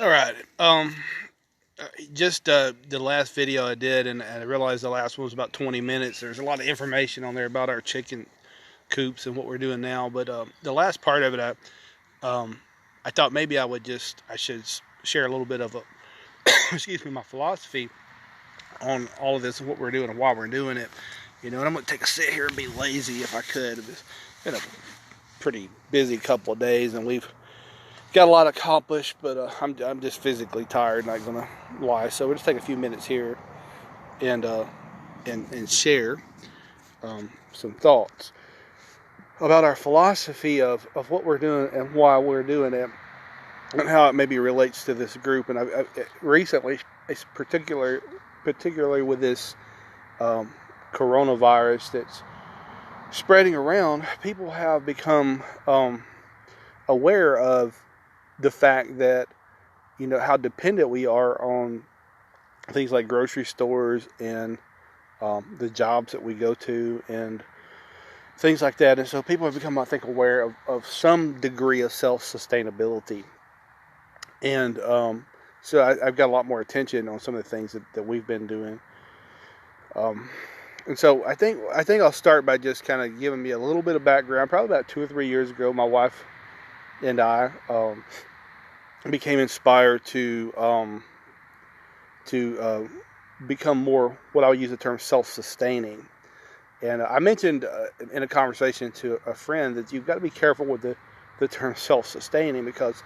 All right. Just the last video I did, and I realized the last one was about 20 minutes. There's a lot of information on there about our chicken coops and what we're doing now. But the last part of it, I thought maybe I should share a little bit of a, excuse me, my philosophy on all of this and what we're doing and why we're doing it. And I'm going to take a sit here and be lazy if I could. It's been a pretty busy couple of days, and we've got a lot accomplished, but I'm just physically tired, not gonna lie. So we'll just take a few minutes here and share some thoughts about our philosophy of what we're doing and why we're doing it, and how it maybe relates to this group. And I recently, it's particularly with this coronavirus that's spreading around, people have become aware of the fact that how dependent we are on things like grocery stores and the jobs that we go to and things like that. And so people have become, I think, aware of some degree of self-sustainability. And so I've got a lot more attention on some of the things that we've been doing. And so I think I'll start by just kind of giving me a little bit of background. Probably about 2 or 3 years ago, my wife and I became inspired to become more, what I would use the term, self-sustaining. And I mentioned in a conversation to a friend that you've got to be careful with the term self-sustaining, because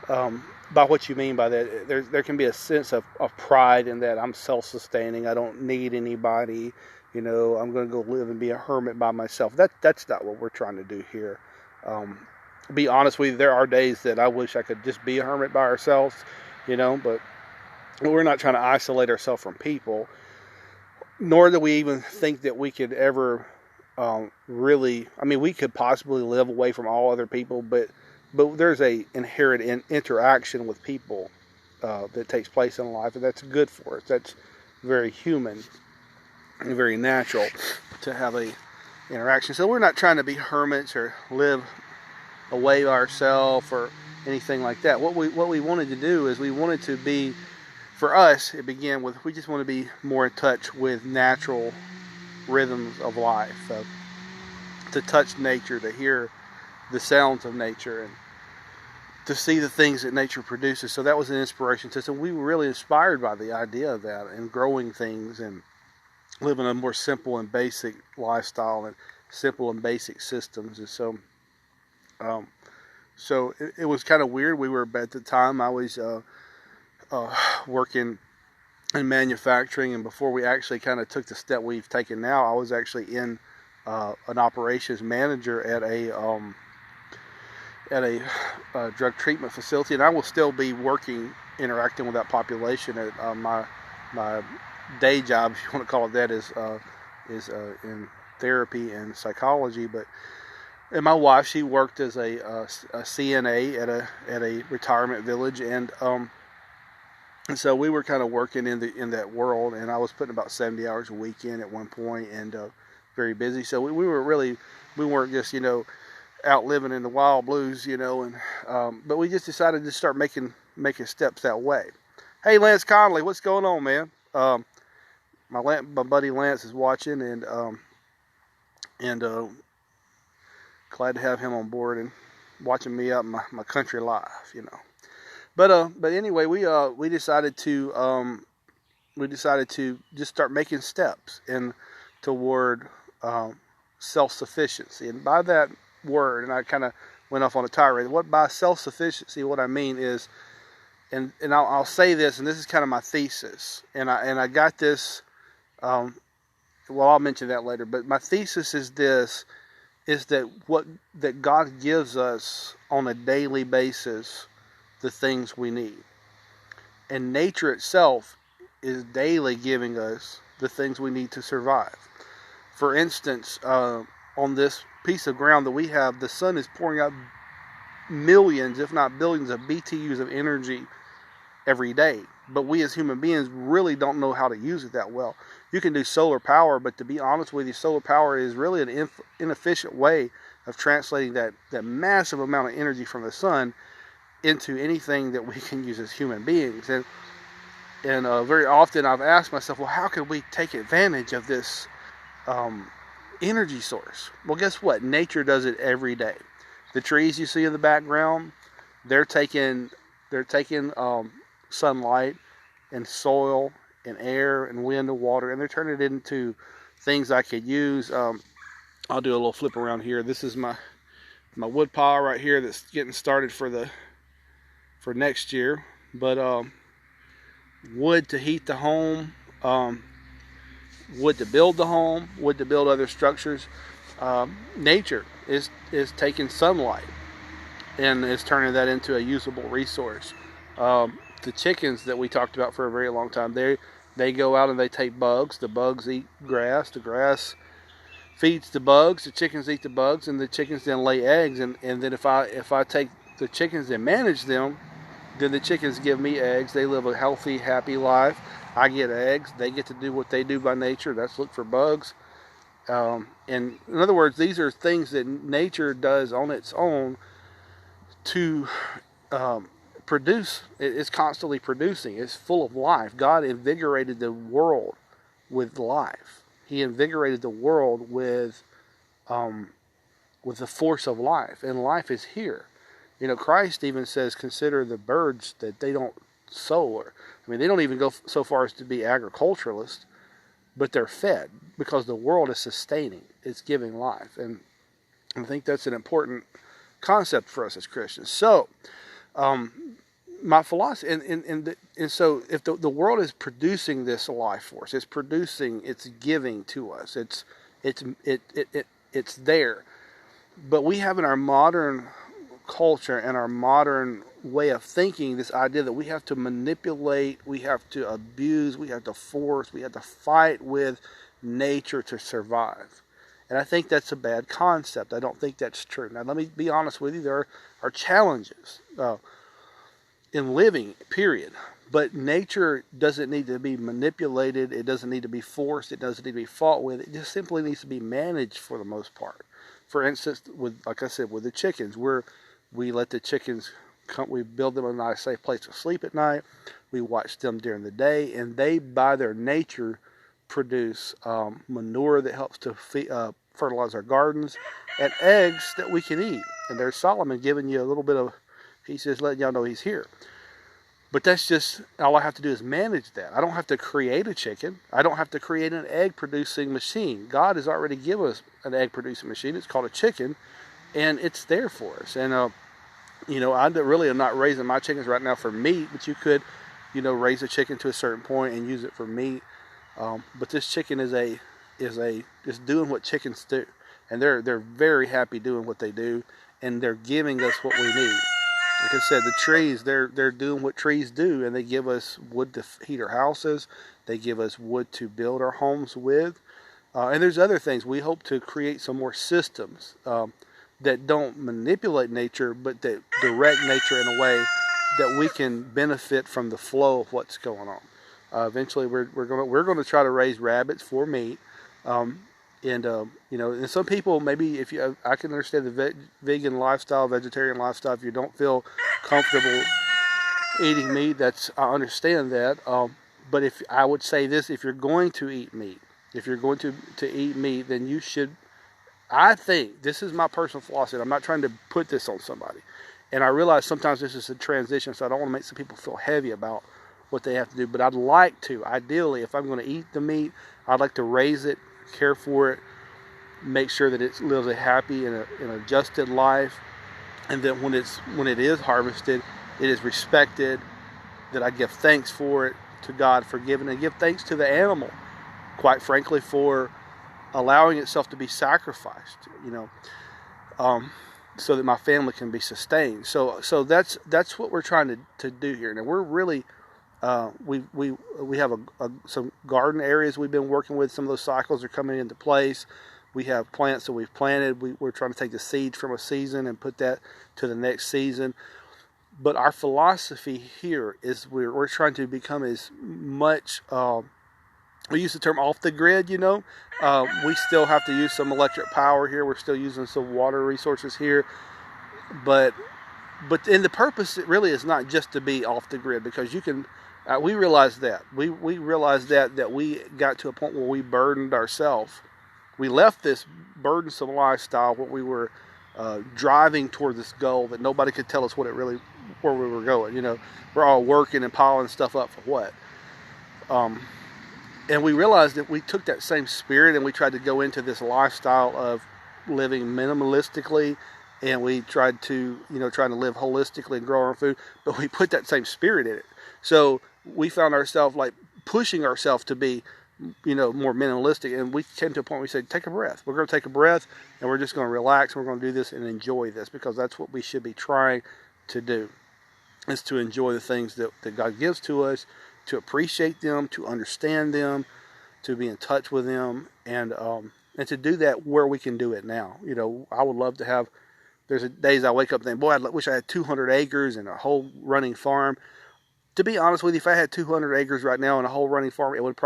by what you mean by that, there can be a sense of pride in that I'm self-sustaining. I don't need anybody. I'm going to go live and be a hermit by myself. That's not what we're trying to do here. Be honest with you, there are days that I wish I could just be a hermit by ourselves, but we're not trying to isolate ourselves from people, nor do we even think that we could ever really, we could possibly live away from all other people, but there's a inherent interaction with people that takes place in life, and that's good for us. That's very human and very natural to have a interaction. So we're not trying to be hermits or live away ourselves or anything like that. What we wanted to do is we wanted to be, for us, it began with, we just want to be more in touch with natural rhythms of life, to touch nature, to hear the sounds of nature, and to see the things that nature produces. So that was an inspiration to us, and we were really inspired by the idea of that, and growing things and living a more simple and basic lifestyle and simple and basic systems. And so it was kind of weird. We were, at the time, I was working in manufacturing, and before we actually kind of took the step we've taken now, I was actually in an operations manager at a drug treatment facility, and I will still be interacting with that population at my day job, if you want to call it that, is in therapy and psychology. And my wife, she worked as a CNA at a retirement village, and so we were kind of working in that world, and I was putting about 70 hours a week in at one point, and very busy. So we weren't just out living in the wild blues, and but we just decided to start making steps that way. Hey, Lance Conley, what's going on, man? My buddy Lance is watching, and glad to have him on board and watching me out in my country life, But anyway, we decided to just start making steps toward self-sufficiency. And by that word, and I kind of went off on a tirade. By self-sufficiency, what I mean is, and I'll say this, and this is kind of my thesis, and I got this. I'll mention that later. But my thesis is this: is that God gives us on a daily basis the things we need, and nature itself is daily giving us the things we need to survive. For instance, on this piece of ground that we have, the sun is pouring out millions, if not billions, of BTUs of energy every day. But we as human beings really don't know how to use it that well. You can do solar power, but to be honest with you, solar power is really an inefficient way of translating that massive amount of energy from the sun into anything that we can use as human beings. And very often I've asked myself, well, how can we take advantage of this energy source? Well, guess what? Nature does it every day. The trees you see in the background, they're taking sunlight and soil and air and wind and water, and they're turning it into things I could use. I'll do a little flip around here. This is my wood pile right here that's getting started for next year. But wood to heat the home, wood to build the home, wood to build other structures. Nature is taking sunlight and is turning that into a usable resource. The chickens that we talked about for a very long time, they go out and they take bugs. The bugs eat grass. The grass feeds the bugs. The chickens eat the bugs, and the chickens then lay eggs. And then if I take the chickens and manage them, then the chickens give me eggs. They live a healthy, happy life. I get eggs. They get to do what they do by nature. That's look for bugs. And in other words, these are things that nature does on its own to produce. It's constantly producing. It's full of life. God invigorated the world with life. He invigorated the world with the force of life, and life is here. You know, Christ even says, consider the birds that they don't sow. They don't even go so far as to be agriculturalists, but they're fed because the world is sustaining. It's giving life. And I think that's an important concept for us as Christians. So, my philosophy, and so if the world is producing this life force, it's giving to us. It's there. But we have in our modern culture and our modern way of thinking this idea that we have to manipulate, we have to abuse, we have to force, we have to fight with nature to survive. And I think that's a bad concept. I don't think that's true. Now, let me be honest with you. There are challenges in living, period. But nature doesn't need to be manipulated. It doesn't need to be forced. It doesn't need to be fought with. It just simply needs to be managed for the most part. For instance, like I said, with the chickens, we let the chickens come. We build them a nice, safe place to sleep at night. We watch them during the day, and they, by their nature, produce manure that helps to fertilize our gardens, and eggs that we can eat. And there's Solomon giving you a little bit of, he's just letting y'all know he's here. But that's just, all I have to do is manage that. I don't have to create a chicken. I don't have to create an egg-producing machine. God has already given us an egg-producing machine. It's called a chicken, and it's there for us. And, I really am not raising my chickens right now for meat, but you could, raise a chicken to a certain point and use it for meat. But this chicken is doing what chickens do. And they're very happy doing what they do, and they're giving us what we need. Like I said, the trees, they're doing what trees do, and they give us wood to heat our houses. They give us wood to build our homes with. And there's other things. We hope to create some more systems that don't manipulate nature, but that direct nature in a way that we can benefit from the flow of what's going on. Eventually, we're going to try to raise rabbits for meat. And some people, maybe I can understand the vegan lifestyle, vegetarian lifestyle. If you don't feel comfortable eating meat, I understand that. But if I would say this, if you're going to eat meat, then you should. I think this is my personal philosophy. I'm not trying to put this on somebody, and I realize sometimes this is a transition, so I don't want to make some people feel heavy about what they have to do. But I'd like to, ideally, if I'm going to eat the meat, I'd like to raise it, care for it, make sure that it lives a happy and an adjusted life, and that when it is harvested, it is respected, that I give thanks for it to God for giving, and give thanks to the animal, quite frankly, for allowing itself to be sacrificed, so that my family can be sustained. So that's what we're trying to do here. Now we're really we have some garden areas we've been working with. Some of those cycles are coming into place. We have plants that we've planted. We're trying to take the seeds from a season and put that to the next season. But our philosophy here is we're trying to become as much, we use the term off the grid, We still have to use some electric power here. We're still using some water resources here. But but in the purpose, it really is not just to be off the grid, because you can. We realized that we realized that we got to a point where we burdened ourselves. We left this burdensome lifestyle where we were driving toward this goal that nobody could tell us where we were going. We're all working and piling stuff up for what? And we realized that we took that same spirit and we tried to go into this lifestyle of living minimalistically, and we tried to, trying to live holistically and grow our food, but we put that same spirit in it. So we found ourselves like pushing ourselves to be, more minimalistic, and we came to a point where we said, take a breath. We're going to take a breath, and we're just going to relax, and we're going to do this and enjoy this, because that's what we should be trying to do, is to enjoy the things that God gives to us, to appreciate them, to understand them, to be in touch with them, and to do that where we can do it now. I would love to have, there's days I wake up thinking, boy, I wish I had 200 acres and a whole running farm. To be honest with you, if I had 200 acres right now and a whole running farm, it would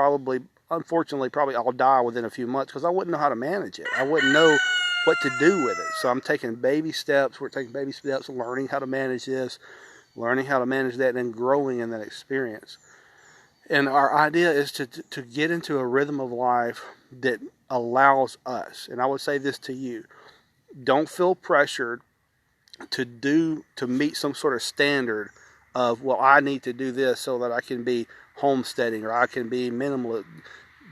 unfortunately all die within a few months, because I wouldn't know how to manage it. I wouldn't know what to do with it. So I'm taking baby steps. We're taking baby steps, learning how to manage this, learning how to manage that, and growing in that experience. And our idea is to get into a rhythm of life that allows us, and I would say this to you, don't feel pressured to meet some sort of standard of, well, I need to do this so that I can be homesteading or I can be minimal.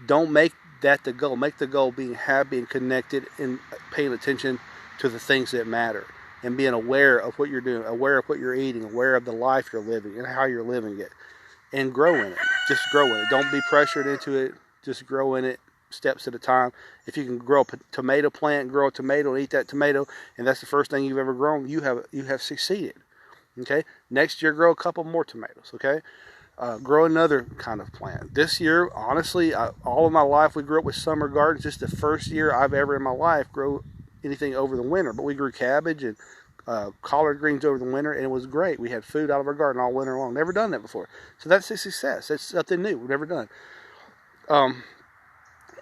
Don't make that the goal. Make the goal being happy and connected and paying attention to the things that matter, and being aware of what you're doing, aware of what you're eating, aware of the life you're living and how you're living it, and grow in it. Just grow in it. Don't be pressured into it. Just grow in it, steps at a time. If you can grow a tomato plant, grow a tomato and eat that tomato, and that's the first thing you've ever grown, you have succeeded. Okay. Next year, grow a couple more tomatoes. Okay. Grow another kind of plant. This year, honestly, all of my life we grew up with summer gardens. Just the first year I've ever in my life grew anything over the winter. But we grew cabbage and collard greens over the winter, and it was great. We had food out of our garden all winter long. Never done that before. So that's a success. That's something new we've never done.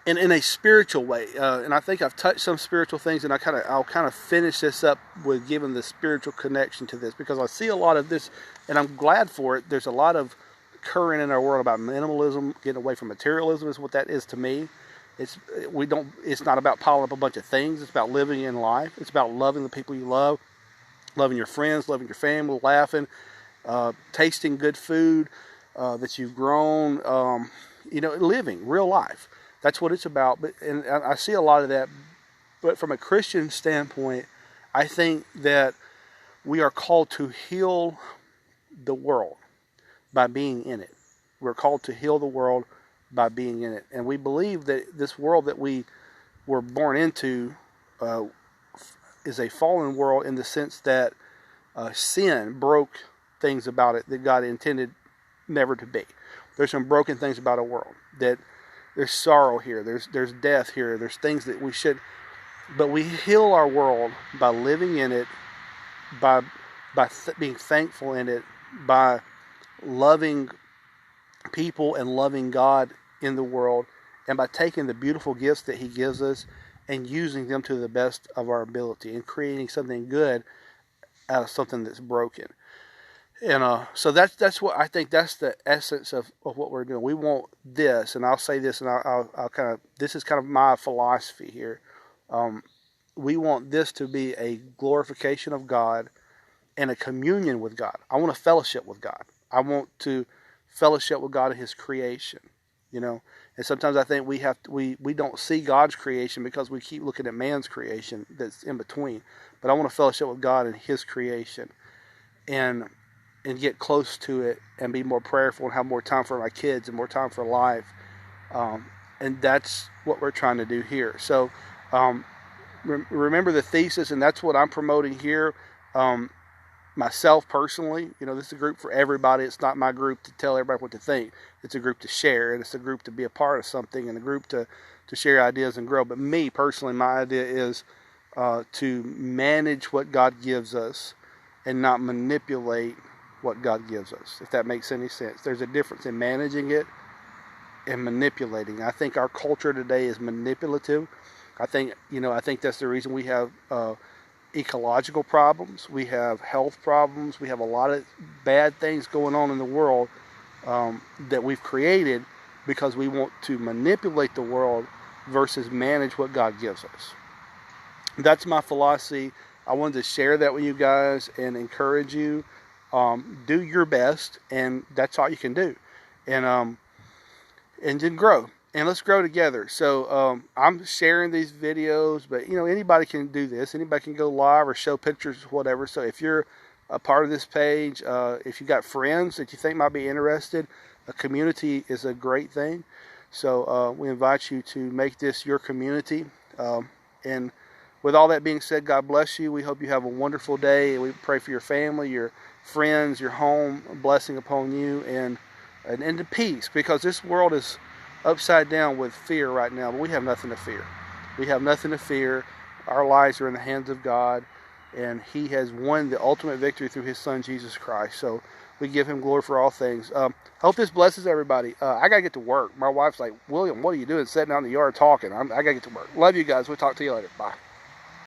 And in a spiritual way, and I think I've touched some spiritual things, and I'll kind of finish this up with giving the spiritual connection to this, because I see a lot of this, and I'm glad for it. There's a lot of current in our world about minimalism, getting away from materialism is what that is to me. It's not about piling up a bunch of things. It's about living in life. It's about loving the people you love, loving your friends, loving your family, laughing, tasting good food that you've grown, living real life. That's what it's about. And I see a lot of that. But from a Christian standpoint, I think that we are called to heal the world by being in it. We're called to heal the world by being in it. And we believe that this world that we were born into is a fallen world, in the sense that sin broke things about it that God intended never to be. There's some broken things about our world. That there's sorrow here, there's death here, there's things that we should, but we heal our world by living in it, by being thankful in it, by loving people and loving God in the world, and by taking the beautiful gifts that He gives us and using them to the best of our ability, and creating something good out of something that's broken. And so that's what I think. That's the essence of what we're doing. We want this, and I'll say this, and I'll kind of, this is kind of my philosophy here. We want this to be a glorification of God and a communion with God. I want a fellowship with God. I want to fellowship with God in His creation, And sometimes I think we don't see God's creation because we keep looking at man's creation that's in between. But I want to fellowship with God in His creation, and get close to it, and be more prayerful, and have more time for my kids and more time for life. And that's what we're trying to do here. So remember the thesis, and that's what I'm promoting here. Myself personally, this is a group for everybody. It's not my group to tell everybody what to think. It's a group to share, and it's a group to be a part of something, and a group to share ideas and grow. But me personally, my idea is to manage what God gives us and not manipulate what God gives us, if that makes any sense. There's a difference in managing it and manipulating. I think our culture today is manipulative. I think that's the reason we have ecological problems, we have health problems, we have a lot of bad things going on in the world that we've created because we want to manipulate the world versus manage what God gives us. That's my philosophy. I wanted to share that with you guys and encourage you. Do your best, and that's all you can do. And then grow. And let's grow together. So I'm sharing these videos, but anybody can do this. Anybody can go live or show pictures, whatever. So if you're a part of this page, if you got friends that you think might be interested, a community is a great thing. So we invite you to make this your community. And with all that being said, God bless you. We hope you have a wonderful day. And we pray for your family, your friends, your home, a blessing upon you, and into peace, because this world is upside down with fear right now, but we have nothing to fear. We have nothing to fear. Our lives are in the hands of God, and He has won the ultimate victory through His Son, Jesus Christ. So we give Him glory for all things. Hope this blesses everybody. I got to get to work. My wife's like, William, what are you doing sitting out in the yard talking? I got to get to work. Love you guys. We'll talk to you later. Bye.